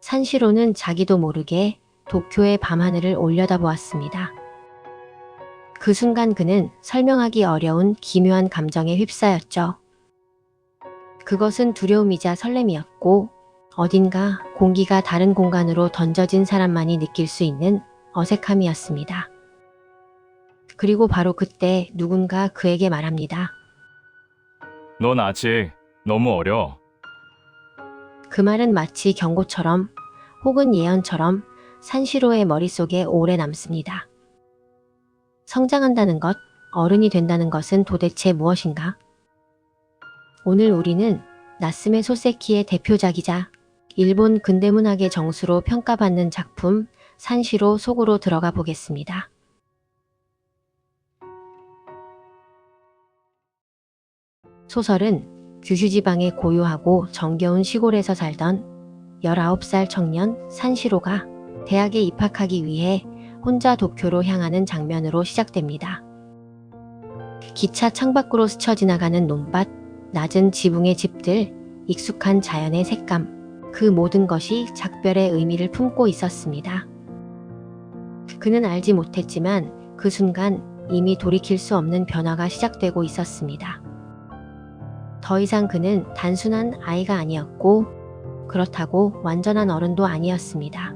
산시로는 자기도 모르게 도쿄의 밤하늘을 올려다보았습니다. 그 순간 그는 설명하기 어려운 기묘한 감정에 휩싸였죠. 그것은 두려움이자 설렘이었고 어딘가 공기가 다른 공간으로 던져진 사람만이 느낄 수 있는 어색함이었습니다. 그리고 바로 그때 누군가 그에게 말합니다. 넌 아직 너무 어려. 그 말은 마치 경고처럼 혹은 예언처럼 산시로의 머릿속에 오래 남습니다. 성장한다는 것, 어른이 된다는 것은 도대체 무엇인가? 오늘 우리는 나스메 소세키의 대표작이자 일본 근대문학의 정수로 평가받는 작품 산시로 속으로 들어가 보겠습니다. 소설은 규슈 지방의 고요하고 정겨운 시골에서 살던 19살 청년 산시로가 대학에 입학하기 위해 혼자 도쿄로 향하는 장면으로 시작됩니다. 기차 창밖으로 스쳐 지나가는 논밭, 낮은 지붕의 집들, 익숙한 자연의 색감, 그 모든 것이 작별의 의미를 품고 있었습니다. 그는 알지 못했지만 그 순간 이미 돌이킬 수 없는 변화가 시작되고 있었습니다. 더 이상 그는 단순한 아이가 아니었고 그렇다고 완전한 어른도 아니었습니다.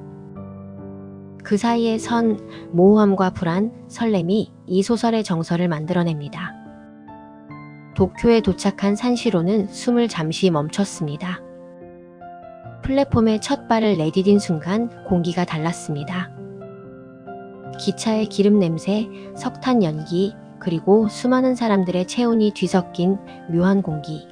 그 사이에 선 모호함과 불안, 설렘이 이 소설의 정서를 만들어냅니다. 도쿄에 도착한 산시로는 숨을 잠시 멈췄습니다. 플랫폼에 첫 발을 내디딘 순간 공기가 달랐습니다. 기차의 기름 냄새, 석탄 연기, 그리고 수많은 사람들의 체온이 뒤섞인 묘한 공기.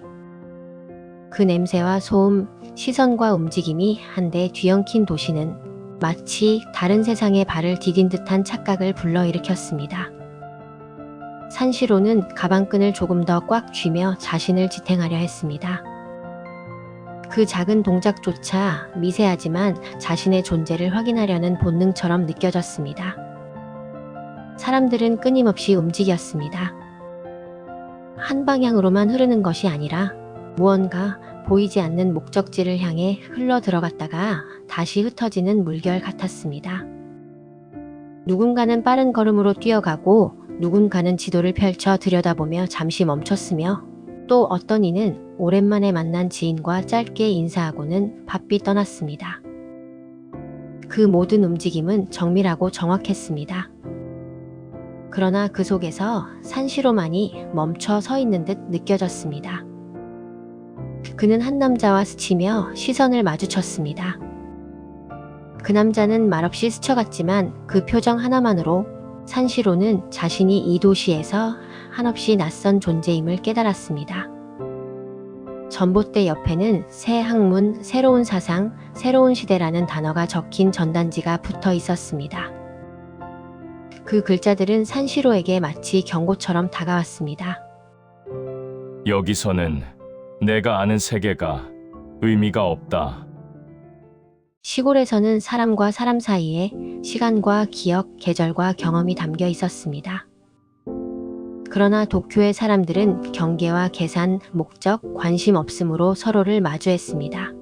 그 냄새와 소음, 시선과 움직임이 한데 뒤엉킨 도시는 마치 다른 세상에 발을 디딘 듯한 착각을 불러일으켰습니다. 산시로는 가방끈을 조금 더 꽉 쥐며 자신을 지탱하려 했습니다. 그 작은 동작조차 미세하지만 자신의 존재를 확인하려는 본능처럼 느껴졌습니다. 사람들은 끊임없이 움직였습니다. 한 방향으로만 흐르는 것이 아니라 무언가 보이지 않는 목적지를 향해 흘러 들어갔다가 다시 흩어지는 물결 같았습니다. 누군가는 빠른 걸음으로 뛰어가고 누군가는 지도를 펼쳐 들여다보며 잠시 멈췄으며 또 어떤 이는 오랜만에 만난 지인과 짧게 인사하고는 바삐 떠났습니다. 그 모든 움직임은 정밀하고 정확했습니다. 그러나 그 속에서 산시로만이 멈춰 서 있는 듯 느껴졌습니다. 그는 한 남자와 스치며 시선을 마주쳤습니다. 그 남자는 말없이 스쳐갔지만 그 표정 하나만으로 산시로는 자신이 이 도시에서 한없이 낯선 존재임을 깨달았습니다. 전봇대 옆에는 새 학문, 새로운 사상, 새로운 시대라는 단어가 적힌 전단지가 붙어 있었습니다. 그 글자들은 산시로에게 마치 경고처럼 다가왔습니다. 여기서는 내가 아는 세계가 의미가 없다. 시골에서는 사람과 사람 사이에 시간과 기억, 계절과 경험이 담겨 있었습니다. 그러나 도쿄의 사람들은 경계와 계산, 목적, 관심 없음으로 서로를 마주했습니다.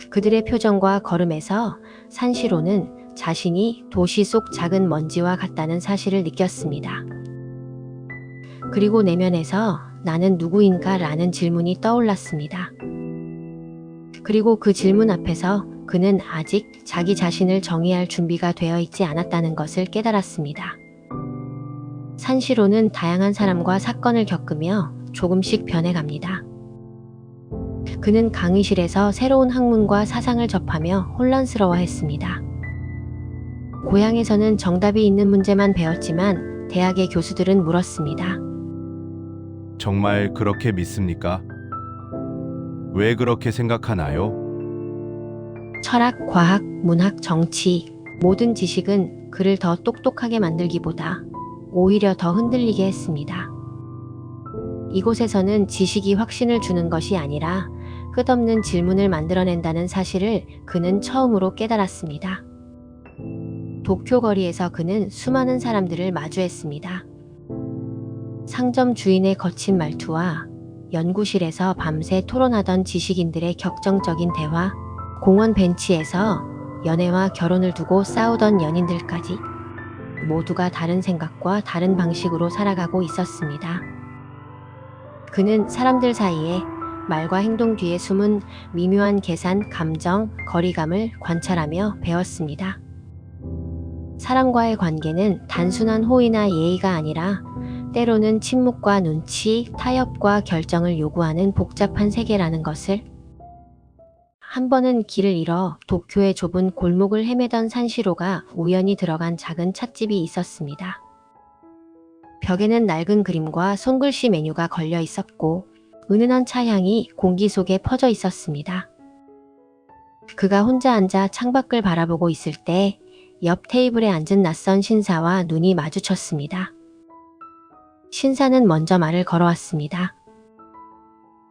그들의 표정과 걸음에서 산시로는 자신이 도시 속 작은 먼지와 같다는 사실을 느꼈습니다. 그리고 내면에서 나는 누구인가 라는 질문이 떠올랐습니다. 그리고 그 질문 앞에서 그는 아직 자기 자신을 정의할 준비가 되어 있지 않았다는 것을 깨달았습니다. 산시로는 다양한 사람과 사건을 겪으며 조금씩 변해갑니다. 그는 강의실에서 새로운 학문과 사상을 접하며 혼란스러워했습니다. 고향에서는 정답이 있는 문제만 배웠지만 대학의 교수들은 물었습니다. 정말 그렇게 믿습니까? 왜 그렇게 생각하나요? 철학, 과학, 문학, 정치, 모든 지식은 그를 더 똑똑하게 만들기보다 오히려 더 흔들리게 했습니다. 이곳에서는 지식이 확신을 주는 것이 아니라 끝없는 질문을 만들어낸다는 사실을 그는 처음으로 깨달았습니다. 도쿄 거리에서 그는 수많은 사람들을 마주했습니다. 상점 주인의 거친 말투와 연구실에서 밤새 토론하던 지식인들의 격정적인 대화, 공원 벤치에서 연애와 결혼을 두고 싸우던 연인들까지 모두가 다른 생각과 다른 방식으로 살아가고 있었습니다. 그는 사람들 사이에 말과 행동 뒤에 숨은 미묘한 계산, 감정, 거리감을 관찰하며 배웠습니다. 사람과의 관계는 단순한 호의나 예의가 아니라 때로는 침묵과 눈치, 타협과 결정을 요구하는 복잡한 세계라는 것을. 한 번은 길을 잃어 도쿄의 좁은 골목을 헤매던 산시로가 우연히 들어간 작은 찻집이 있었습니다. 벽에는 낡은 그림과 손글씨 메뉴가 걸려 있었고 은은한 차향이 공기 속에 퍼져 있었습니다. 그가 혼자 앉아 창밖을 바라보고 있을 때 옆 테이블에 앉은 낯선 신사와 눈이 마주쳤습니다. 신사는 먼저 말을 걸어왔습니다.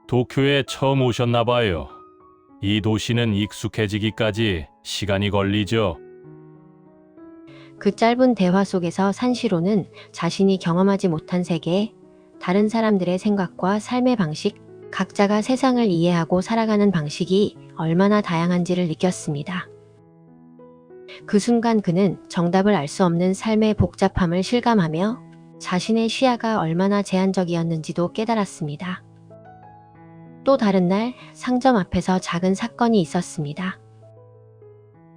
도쿄에 처음 오셨나 봐요. 이 도시는 익숙해지기까지 시간이 걸리죠. 그 짧은 대화 속에서 산시로는 자신이 경험하지 못한 세계, 다른 사람들의 생각과 삶의 방식, 각자가 세상을 이해하고 살아가는 방식이 얼마나 다양한지를 느꼈습니다. 그 순간 그는 정답을 알 수 없는 삶의 복잡함을 실감하며 자신의 시야가 얼마나 제한적이었는지도 깨달았습니다. 또 다른 날 상점 앞에서 작은 사건이 있었습니다.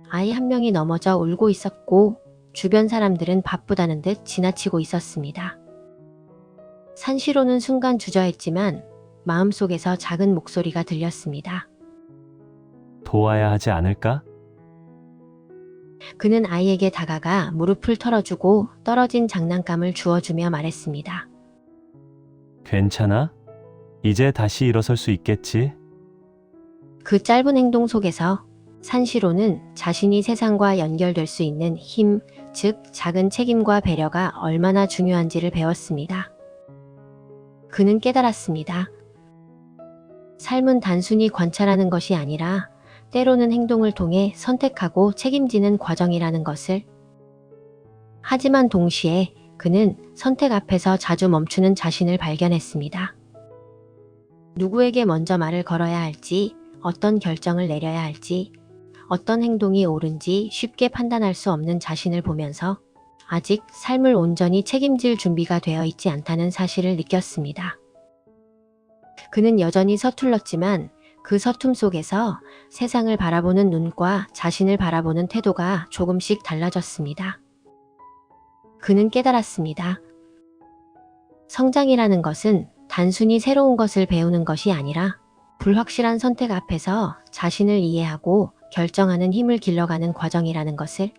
아이 한 명이 넘어져 울고 있었고 주변 사람들은 바쁘다는 듯 지나치고 있었습니다. 산시로는 순간 주저했지만 마음속에서 작은 목소리가 들렸습니다. 도와야 하지 않을까? 그는 아이에게 다가가 무릎을 털어주고 떨어진 장난감을 주워주며 말했습니다. 괜찮아? 이제 다시 일어설 수 있겠지? 그 짧은 행동 속에서 산시로는 자신이 세상과 연결될 수 있는 힘, 즉 작은 책임과 배려가 얼마나 중요한지를 배웠습니다. 그는 깨달았습니다. 삶은 단순히 관찰하는 것이 아니라 때로는 행동을 통해 선택하고 책임지는 과정이라는 것을. 하지만 동시에 그는 선택 앞에서 자주 멈추는 자신을 발견했습니다. 누구에게 먼저 말을 걸어야 할지, 어떤 결정을 내려야 할지, 어떤 행동이 옳은지 쉽게 판단할 수 없는 자신을 보면서 아직 삶을 온전히 책임질 준비가 되어 있지 않다는 사실을 느꼈습니다. 그는 여전히 서툴렀지만 그 서툼 속에서 세상을 바라보는 눈과 자신을 바라보는 태도가 조금씩 달라졌습니다. 그는 깨달았습니다. 성장이라는 것은 단순히 새로운 것을 배우는 것이 아니라 불확실한 선택 앞에서 자신을 이해하고 결정하는 힘을 길러가는 과정이라는 것을.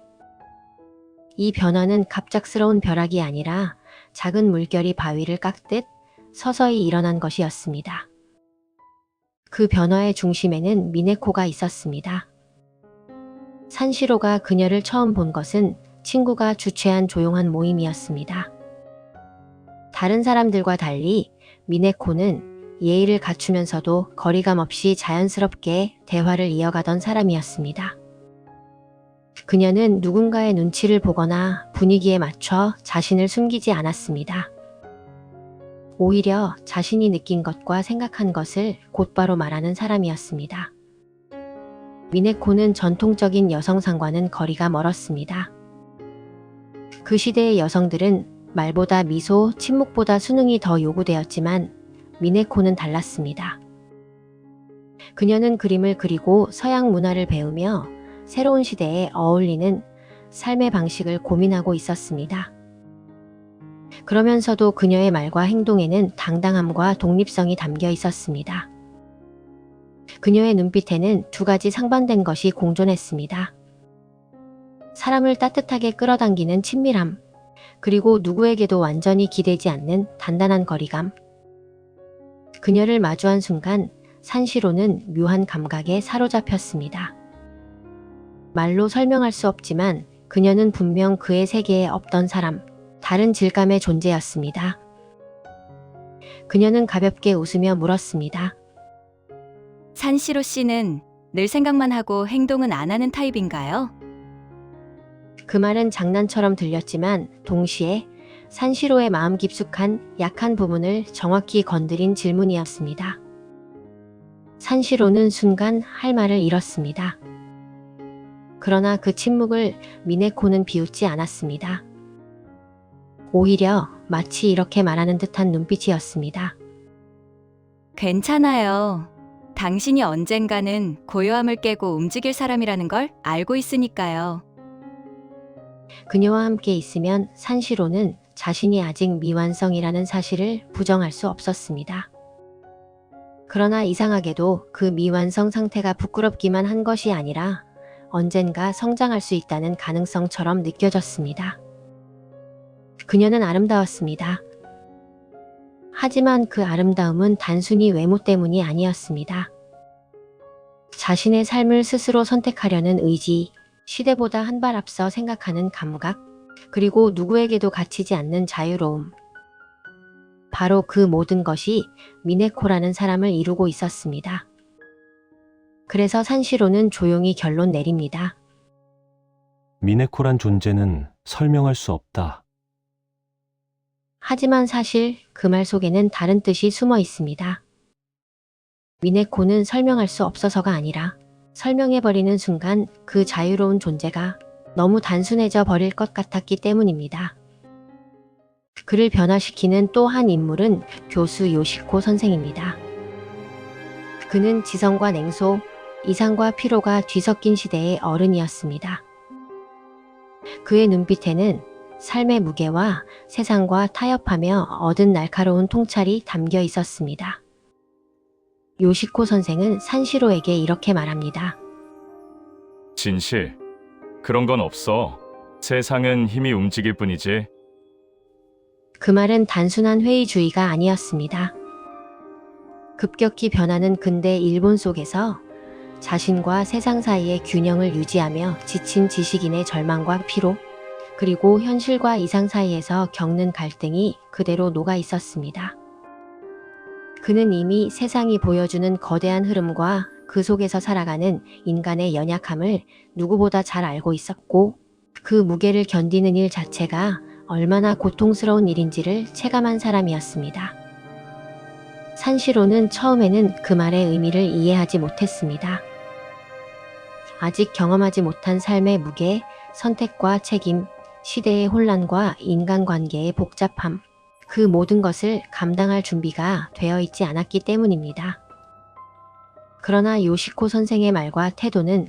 이 변화는 갑작스러운 벼락이 아니라 작은 물결이 바위를 깎듯 서서히 일어난 것이었습니다. 그 변화의 중심에는 미네코가 있었습니다. 산시로가 그녀를 처음 본 것은 친구가 주최한 조용한 모임이었습니다. 다른 사람들과 달리 미네코는 예의를 갖추면서도 거리감 없이 자연스럽게 대화를 이어가던 사람이었습니다. 그녀는 누군가의 눈치를 보거나 분위기에 맞춰 자신을 숨기지 않았습니다. 오히려 자신이 느낀 것과 생각한 것을 곧바로 말하는 사람이었습니다. 미네코는 전통적인 여성상과는 거리가 멀었습니다. 그 시대의 여성들은 말보다 미소, 침묵보다 수능이 더 요구되었지만 미네코는 달랐습니다. 그녀는 그림을 그리고 서양 문화를 배우며 새로운 시대에 어울리는 삶의 방식을 고민하고 있었습니다. 그러면서도 그녀의 말과 행동에는 당당함과 독립성이 담겨 있었습니다. 그녀의 눈빛에는 두 가지 상반된 것이 공존했습니다. 사람을 따뜻하게 끌어당기는 친밀함, 그리고 누구에게도 완전히 기대지 않는 단단한 거리감. 그녀를 마주한 순간 산시로는 묘한 감각에 사로잡혔습니다. 말로 설명할 수 없지만 그녀는 분명 그의 세계에 없던 사람, 다른 질감의 존재였습니다. 그녀는 가볍게 웃으며 물었습니다. 산시로 씨는 늘 생각만 하고 행동은 안 하는 타입인가요? 그 말은 장난처럼 들렸지만 동시에 산시로의 마음 깊숙한 약한 부분을 정확히 건드린 질문이었습니다. 산시로는 순간 할 말을 잃었습니다. 그러나 그 침묵을 미네코는 비웃지 않았습니다. 오히려 마치 이렇게 말하는 듯한 눈빛이었습니다. 괜찮아요. 당신이 언젠가는 고요함을 깨고 움직일 사람이라는 걸 알고 있으니까요. 그녀와 함께 있으면 산시로는 자신이 아직 미완성이라는 사실을 부정할 수 없었습니다. 그러나 이상하게도 그 미완성 상태가 부끄럽기만 한 것이 아니라 언젠가 성장할 수 있다는 가능성처럼 느껴졌습니다. 그녀는 아름다웠습니다. 하지만 그 아름다움은 단순히 외모 때문이 아니었습니다. 자신의 삶을 스스로 선택하려는 의지, 시대보다 한 발 앞서 생각하는 감각, 그리고 누구에게도 갇히지 않는 자유로움. 바로 그 모든 것이 미네코라는 사람을 이루고 있었습니다. 그래서 산시로는 조용히 결론 내립니다. 미네코란 존재는 설명할 수 없다. 하지만 사실 그 말 속에는 다른 뜻이 숨어 있습니다. 미네코는 설명할 수 없어서가 아니라 설명해버리는 순간 그 자유로운 존재가 너무 단순해져 버릴 것 같았기 때문입니다. 그를 변화시키는 또 한 인물은 교수 요시코 선생입니다. 그는 지성과 냉소, 이상과 피로가 뒤섞인 시대의 어른이었습니다. 그의 눈빛에는 삶의 무게와 세상과 타협하며 얻은 날카로운 통찰이 담겨 있었습니다. 요시코 선생은 산시로에게 이렇게 말합니다. 진실, 그런 건 없어. 세상은 힘이 움직일 뿐이지. 그 말은 단순한 회의주의가 아니었습니다. 급격히 변하는 근대 일본 속에서 자신과 세상 사이의 균형을 유지하며 지친 지식인의 절망과 피로, 그리고 현실과 이상 사이에서 겪는 갈등이 그대로 녹아 있었습니다. 그는 이미 세상이 보여주는 거대한 흐름과 그 속에서 살아가는 인간의 연약함을 누구보다 잘 알고 있었고, 그 무게를 견디는 일 자체가 얼마나 고통스러운 일인지를 체감한 사람이었습니다. 산시로는 처음에는 그 말의 의미를 이해하지 못했습니다. 아직 경험하지 못한 삶의 무게, 선택과 책임, 시대의 혼란과 인간관계의 복잡함, 그 모든 것을 감당할 준비가 되어 있지 않았기 때문입니다. 그러나 요시코 선생의 말과 태도는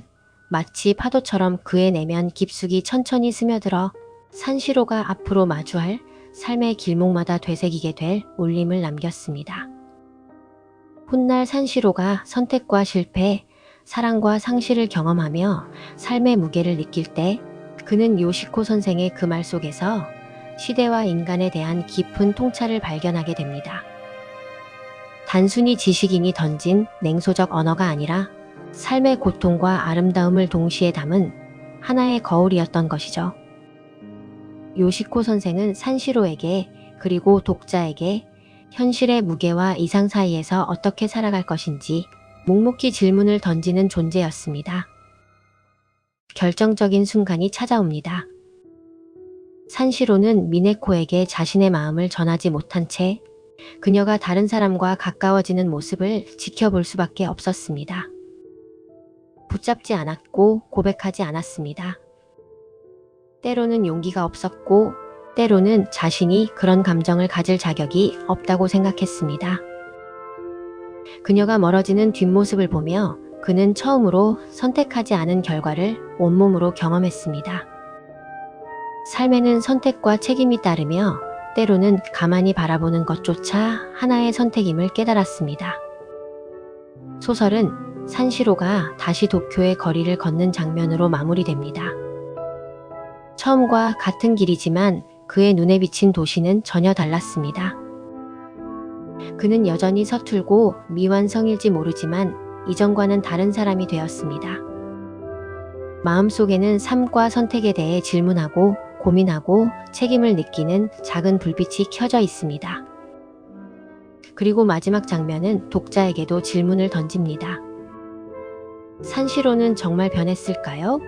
마치 파도처럼 그의 내면 깊숙이 천천히 스며들어 산시로가 앞으로 마주할 삶의 길목마다 되새기게 될 울림을 남겼습니다. 훗날 산시로가 선택과 실패, 사랑과 상실을 경험하며 삶의 무게를 느낄 때 그는 요시코 선생의 그 말 속에서 시대와 인간에 대한 깊은 통찰을 발견하게 됩니다. 단순히 지식인이 던진 냉소적 언어가 아니라 삶의 고통과 아름다움을 동시에 담은 하나의 거울이었던 것이죠. 요시코 선생은 산시로에게 그리고 독자에게 현실의 무게와 이상 사이에서 어떻게 살아갈 것인지 묵묵히 질문을 던지는 존재였습니다. 결정적인 순간이 찾아옵니다. 산시로는 미네코에게 자신의 마음을 전하지 못한 채 그녀가 다른 사람과 가까워지는 모습을 지켜볼 수밖에 없었습니다. 붙잡지 않았고 고백하지 않았습니다. 때로는 용기가 없었고 때로는 자신이 그런 감정을 가질 자격이 없다고 생각했습니다. 그녀가 멀어지는 뒷모습을 보며 그는 처음으로 선택하지 않은 결과를 온몸으로 경험했습니다. 삶에는 선택과 책임이 따르며 때로는 가만히 바라보는 것조차 하나의 선택임을 깨달았습니다. 소설은 산시로가 다시 도쿄의 거리를 걷는 장면으로 마무리됩니다. 처음과 같은 길이지만 그의 눈에 비친 도시는 전혀 달랐습니다. 그는 여전히 서툴고 미완성일지 모르지만 이전과는 다른 사람이 되었습니다. 마음속에는 삶과 선택에 대해 질문하고 고민하고 책임을 느끼는 작은 불빛이 켜져 있습니다. 그리고 마지막 장면은 독자에게도 질문을 던집니다. 산시로는 정말 변했을까요?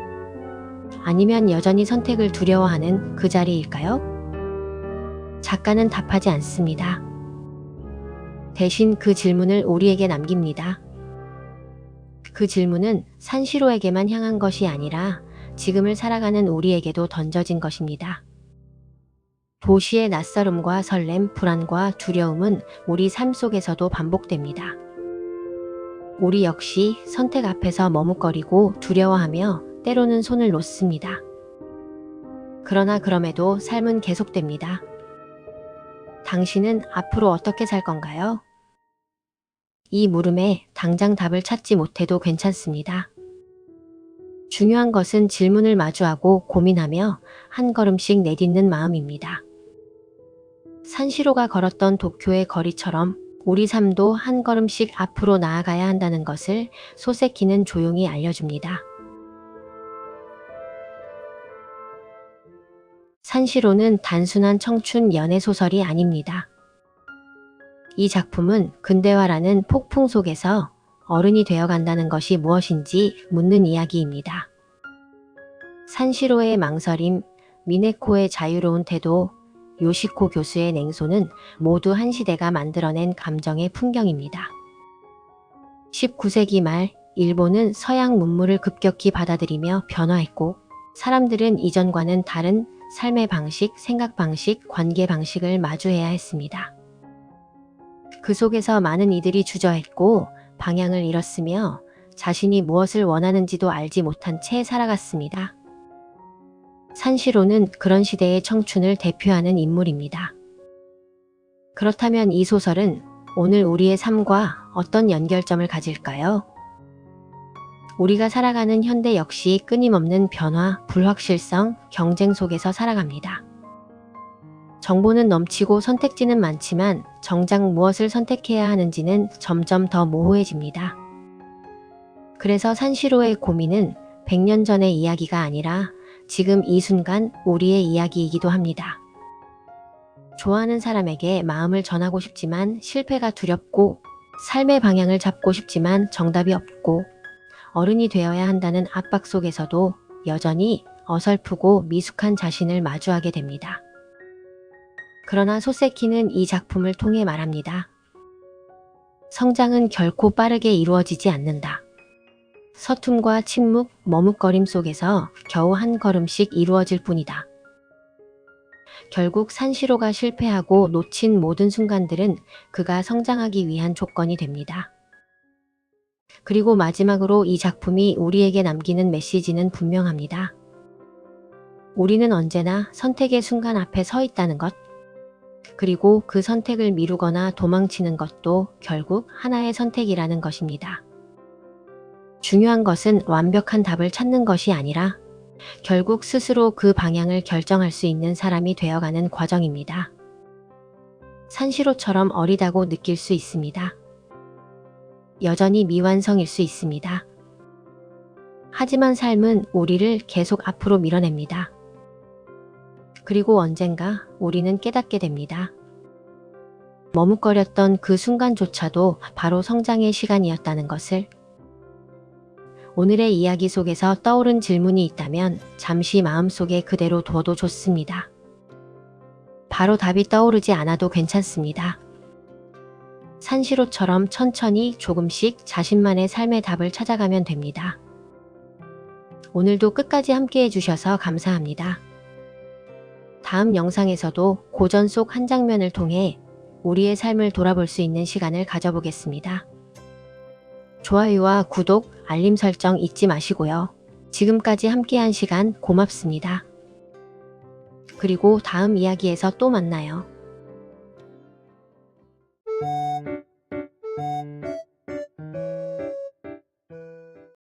아니면 여전히 선택을 두려워하는 그 자리일까요? 작가는 답하지 않습니다. 대신 그 질문을 우리에게 남깁니다. 그 질문은 산시로에게만 향한 것이 아니라 지금을 살아가는 우리에게도 던져진 것입니다. 도시의 낯설음과 설렘, 불안과 두려움은 우리 삶 속에서도 반복됩니다. 우리 역시 선택 앞에서 머뭇거리고 두려워하며 때로는 손을 놓습니다. 그러나 그럼에도 삶은 계속됩니다. 당신은 앞으로 어떻게 살 건가요? 이 물음에 당장 답을 찾지 못해도 괜찮습니다. 중요한 것은 질문을 마주하고 고민하며 한 걸음씩 내딛는 마음입니다. 산시로가 걸었던 도쿄의 거리처럼 우리 삶도 한 걸음씩 앞으로 나아가야 한다는 것을 소세키는 조용히 알려줍니다. 산시로는 단순한 청춘 연애 소설이 아닙니다. 이 작품은 근대화라는 폭풍 속에서 어른이 되어간다는 것이 무엇인지 묻는 이야기입니다. 산시로의 망설임, 미네코의 자유로운 태도, 요시코 교수의 냉소는 모두 한 시대가 만들어낸 감정의 풍경입니다. 19세기 말 일본은 서양 문물을 급격히 받아들이며 변화했고 사람들은 이전과는 다른 삶의 방식, 생각 방식, 관계 방식을 마주해야 했습니다. 그 속에서 많은 이들이 주저했고 방향을 잃었으며 자신이 무엇을 원하는지도 알지 못한 채 살아갔습니다. 산시로는 그런 시대의 청춘을 대표하는 인물입니다. 그렇다면 이 소설은 오늘 우리의 삶과 어떤 연결점을 가질까요? 우리가 살아가는 현대 역시 끊임없는 변화, 불확실성, 경쟁 속에서 살아갑니다. 정보는 넘치고 선택지는 많지만 정작 무엇을 선택해야 하는지는 점점 더 모호해집니다. 그래서 산시로의 고민은 100년 전의 이야기가 아니라 지금 이 순간 우리의 이야기이기도 합니다. 좋아하는 사람에게 마음을 전하고 싶지만 실패가 두렵고 삶의 방향을 잡고 싶지만 정답이 없고 어른이 되어야 한다는 압박 속에서도 여전히 어설프고 미숙한 자신을 마주하게 됩니다. 그러나 소세키는 이 작품을 통해 말합니다. 성장은 결코 빠르게 이루어지지 않는다. 서툼과 침묵, 머뭇거림 속에서 겨우 한 걸음씩 이루어질 뿐이다. 결국 산시로가 실패하고 놓친 모든 순간들은 그가 성장하기 위한 조건이 됩니다. 그리고 마지막으로 이 작품이 우리에게 남기는 메시지는 분명합니다. 우리는 언제나 선택의 순간 앞에 서 있다는 것, 그리고 그 선택을 미루거나 도망치는 것도 결국 하나의 선택이라는 것입니다. 중요한 것은 완벽한 답을 찾는 것이 아니라 결국 스스로 그 방향을 결정할 수 있는 사람이 되어가는 과정입니다. 산시로처럼 어리다고 느낄 수 있습니다. 여전히 미완성일 수 있습니다. 하지만 삶은 우리를 계속 앞으로 밀어냅니다. 그리고 언젠가 우리는 깨닫게 됩니다. 머뭇거렸던 그 순간조차도 바로 성장의 시간이었다는 것을. 오늘의 이야기 속에서 떠오른 질문이 있다면 잠시 마음속에 그대로 둬도 좋습니다. 바로 답이 떠오르지 않아도 괜찮습니다. 산시로처럼 천천히 조금씩 자신만의 삶의 답을 찾아가면 됩니다. 오늘도 끝까지 함께 해주셔서 감사합니다. 다음 영상에서도 고전 속 한 장면을 통해 우리의 삶을 돌아볼 수 있는 시간을 가져보겠습니다. 좋아요와 구독, 알림 설정 잊지 마시고요. 지금까지 함께한 시간 고맙습니다. 그리고 다음 이야기에서 또 만나요.